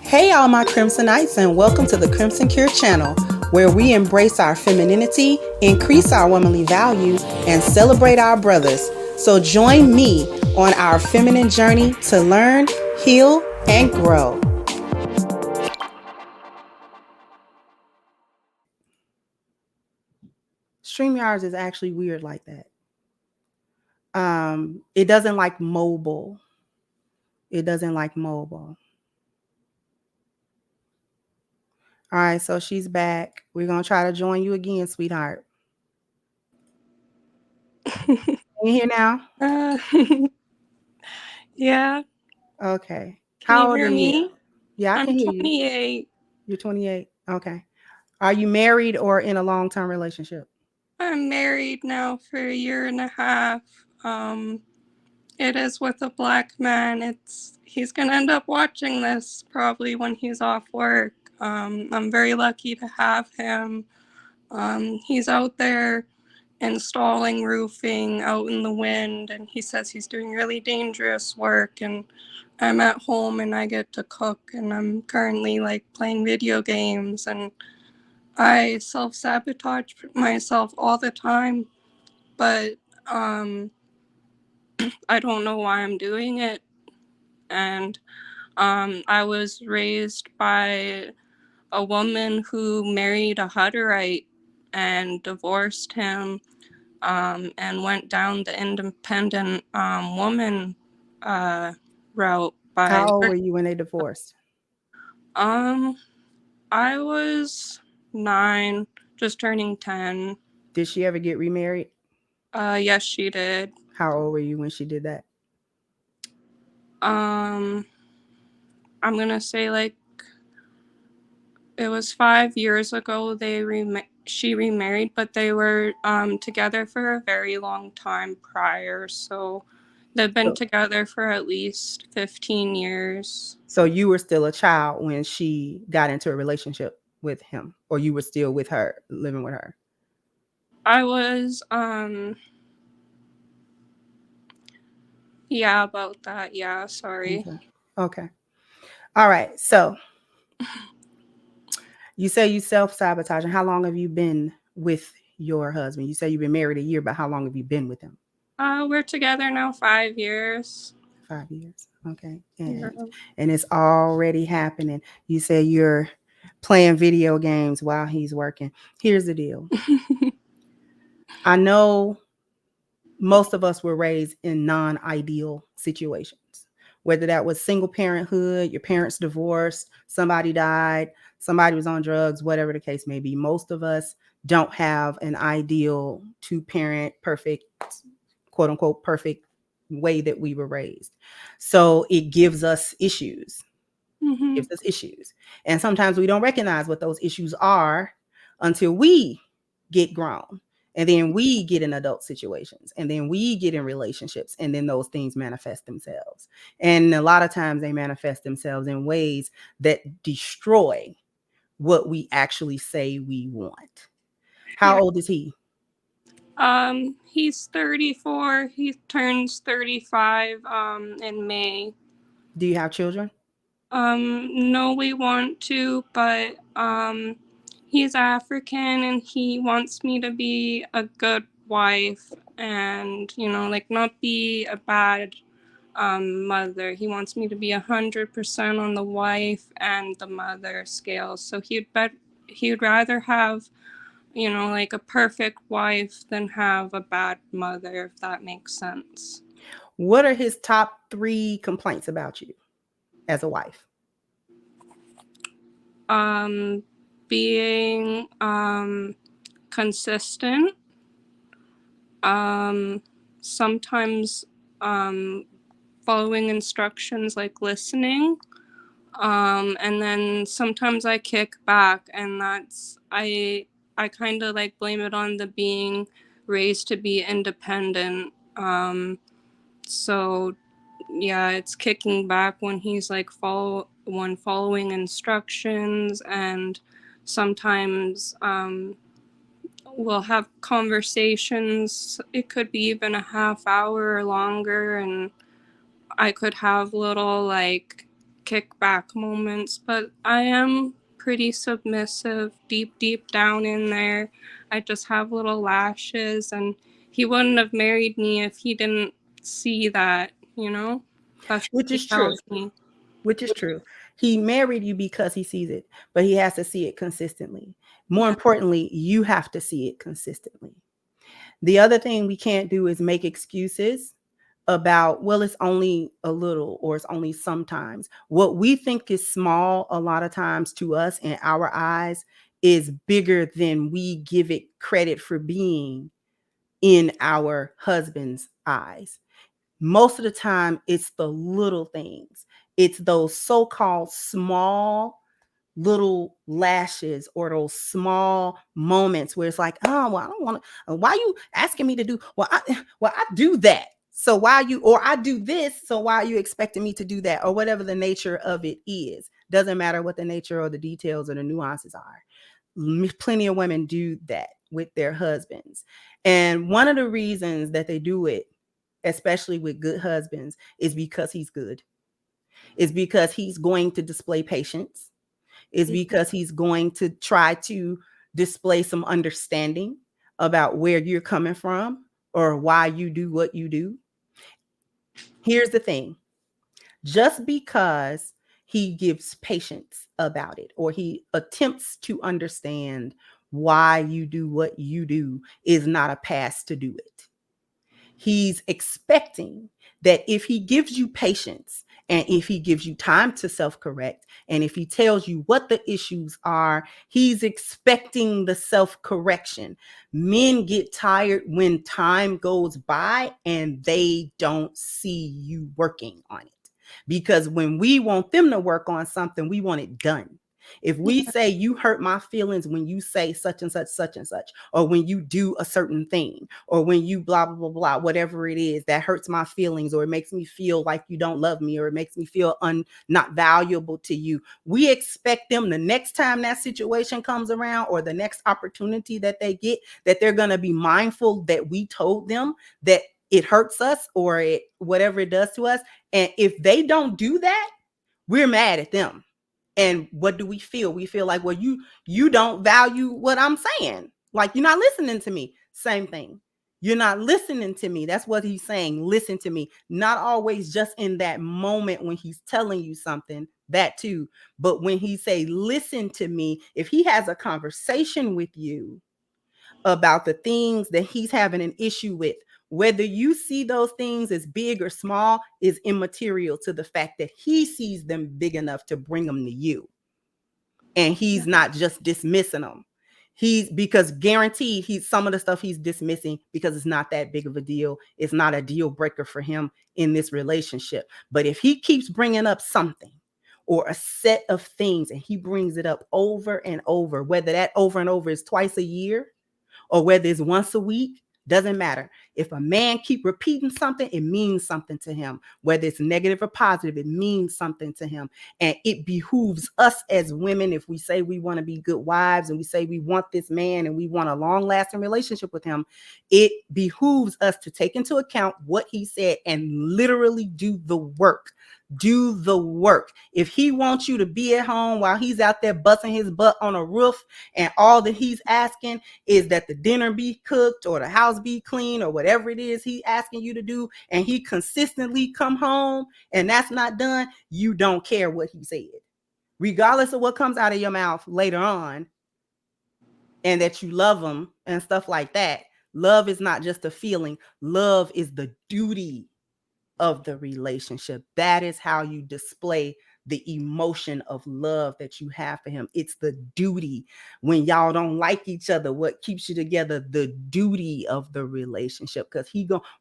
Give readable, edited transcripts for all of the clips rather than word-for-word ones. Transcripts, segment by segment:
Hey, all my Crimsonites, and welcome to the Crimson Cure channel, where we embrace our femininity, increase our womanly value, and celebrate our brothers. So join me on our feminine journey to learn, heal, and grow. StreamYards is actually weird like that. It doesn't like mobile. All right, so she's back. We're going to try to join you again, sweetheart. Can you hear now? Yeah. Okay. Can How you old hear are you? me? Yeah, I I'm can hear you. 28. You're 28. Okay. Are you married or in a long-term relationship? I'm married now for a year and a half. It is with a black man. He's gonna end up watching this probably when he's off work. I'm very lucky to have him. He's out there installing roofing out in the wind, and he says he's doing really dangerous work, and I'm at home and I get to cook, and I'm currently like playing video games, and I self-sabotage myself all the time, but I don't know why I'm doing it. And I was raised by a woman who married a Hutterite and divorced him, and went down the independent woman route. How old were you when they divorced? I was 9, just turning 10. Did she ever get remarried? Yes, she did. How old were you when she did that? I'm gonna say like it was 5 years ago. She remarried, but they were together for a very long time prior. So they've been together for at least 15 years. So you were still a child when she got into a relationship with him, or you were still with her, living with her? I was yeah, about that. Yeah, sorry. Okay. All right. So you say you self-sabotaging. How long have you been with your husband? You say you've been married a year, but how long have you been with him? We're together now 5 years. 5 years. Okay. And it's already happening. You say you're playing video games while he's working. Here's the deal. I know most of us were raised in non-ideal situations, whether that was single parenthood, your parents divorced, somebody died, somebody was on drugs, whatever the case may be. Most of us don't have an ideal two-parent, perfect, quote unquote, perfect way that we were raised. So it gives us issues. Gives us issues. And sometimes we don't recognize what those issues are until we get grown. And then we get in adult situations, and then we get in relationships, and then those things manifest themselves. And a lot of times they manifest themselves in ways that destroy what we actually say we want. How old is he? He's 34. He turns 35 in May. Do you have children? No, we want to, but he's African and he wants me to be a good wife and, like not be a bad mother. He wants me to be 100% on the wife and the mother scale. So he'd rather have, like a perfect wife than have a bad mother, if that makes sense. What are his top 3 complaints about you as a wife? Being consistent, sometimes following instructions, like listening, and then sometimes I kick back, and I kind of like blame it on the being raised to be independent. So yeah, it's kicking back when he's like following instructions, and sometimes we'll have conversations. It could be even a half hour or longer, and I could have little like kickback moments, but I am pretty submissive deep down in there. I just have little lashes, and he wouldn't have married me if he didn't see that, you know? That's what Which he is true. tells me. Which is true. He married you because he sees it, but he has to see it consistently. More Yeah. importantly, you have to see it consistently. The other thing we can't do is make excuses about, well, it's only a little or it's only sometimes. What we think is small a lot of times to us in our eyes is bigger than we give it credit for being in our husband's eyes. Most of the time, it's the little things. It's those so-called small little lashes or those small moments where it's like, oh, well, I don't want to, why are you asking me to do, I do that. So why you, or I do this, so why are you expecting me to do that? Or whatever the nature of it is. Doesn't matter what the nature or the details or the nuances are. Plenty of women do that with their husbands. And one of the reasons that they do it, especially with good husbands, is because he's good. Is because he's going to display patience. Is because he's going to try to display some understanding about where you're coming from or why you do what you do. Here's the thing. Just because he gives patience about it or he attempts to understand why you do what you do is not a pass to do it. He's expecting that if he gives you patience and if he gives you time to self-correct and if he tells you what the issues are, he's expecting the self-correction. Men get tired when time goes by and they don't see you working on it. Because when we want them to work on something, we want it done. If we say you hurt my feelings when you say such and such, or when you do a certain thing, or when you blah, blah, blah, blah, whatever it is that hurts my feelings, or it makes me feel like you don't love me, or it makes me feel not valuable to you, we expect them the next time that situation comes around or the next opportunity that they get, that they're going to be mindful that we told them that it hurts us or it whatever it does to us. And if they don't do that, we're mad at them. And what do we feel? We feel like, well, you don't value what I'm saying. Like, you're not listening to me. Same thing. You're not listening to me. That's what he's saying. Listen to me. Not always just in that moment when he's telling you something, that too. But when he say, listen to me, if he has a conversation with you about the things that he's having an issue with, whether you see those things as big or small is immaterial to the fact that he sees them big enough to bring them to you. And he's not just dismissing them. He's because guaranteed he's some of the stuff he's dismissing because it's not that big of a deal. It's not a deal breaker for him in this relationship. But if he keeps bringing up something or a set of things and he brings it up over and over, whether that over and over is twice a year or whether it's once a week, doesn't matter. If a man keep repeating something, it means something to him. Whether it's negative or positive, it means something to him. And it behooves us as women, if we say we want to be good wives and we say we want this man and we want a long-lasting relationship with him, it behooves us to take into account what he said and literally do the work. Do the work. If he wants you to be at home while he's out there busting his butt on a roof and all that he's asking is that the dinner be cooked or the house be clean or whatever it is he asking you to do, and he consistently come home and that's not done, you don't care what he said. Regardless of what comes out of your mouth later on, and that you love him and stuff like that. Love is not just a feeling. Love is the duty of the relationship. That is how you display the emotion of love that you have for him. It's the duty. When y'all don't like each other, what keeps you together? The duty of the relationship. Because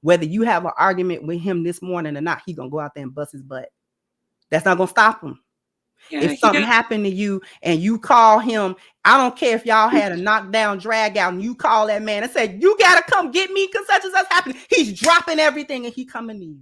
whether you have an argument with him this morning or not, he gonna go out there and bust his butt. That's not gonna stop him. Yeah, If something happened to you and you call him, I don't care if y'all had a knockdown drag out and you call that man and say, you gotta come get me because such and such happened. He's dropping everything and he coming to you.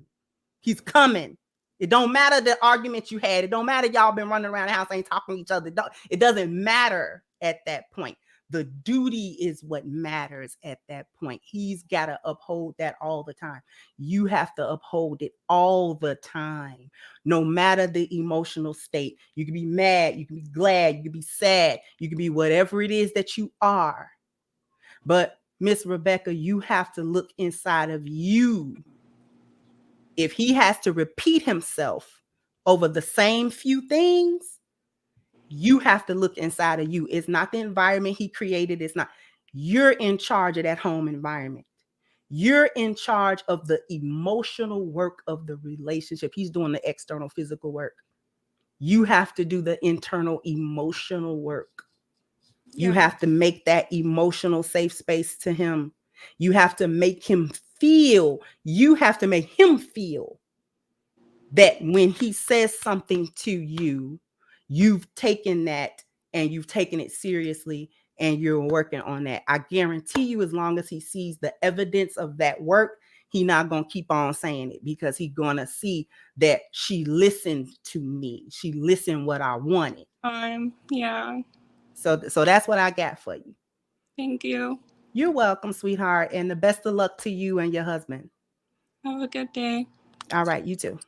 He's coming. It don't matter the argument you had. It don't matter y'all been running around the house ain't talking to each other. It doesn't matter at that point. The duty is what matters at that point. He's got to uphold that all the time. You have to uphold it all the time, no matter the emotional state. You can be mad, you can be glad, you can be sad, you can be whatever it is that you are. But Miss Rebecca, you have to look inside of you. If he has to repeat himself over the same few things, you have to look inside of you. It's not the environment he created. It's not. You're in charge of that home environment. You're in charge of the emotional work of the relationship. He's doing the external physical work. You have to do the internal emotional work. You have to make that emotional safe space to him. You have to make him feel. You have to make him feel that when he says something to you, you've taken that and you've taken it seriously and you're working on that. I guarantee you, as long as he sees the evidence of that work, he's not going to keep on saying it, because he's going to see that she listened to me. She listened what I wanted. Yeah. So that's what I got for you. Thank you. You're welcome, sweetheart. And the best of luck to you and your husband. Have a good day. All right, you too.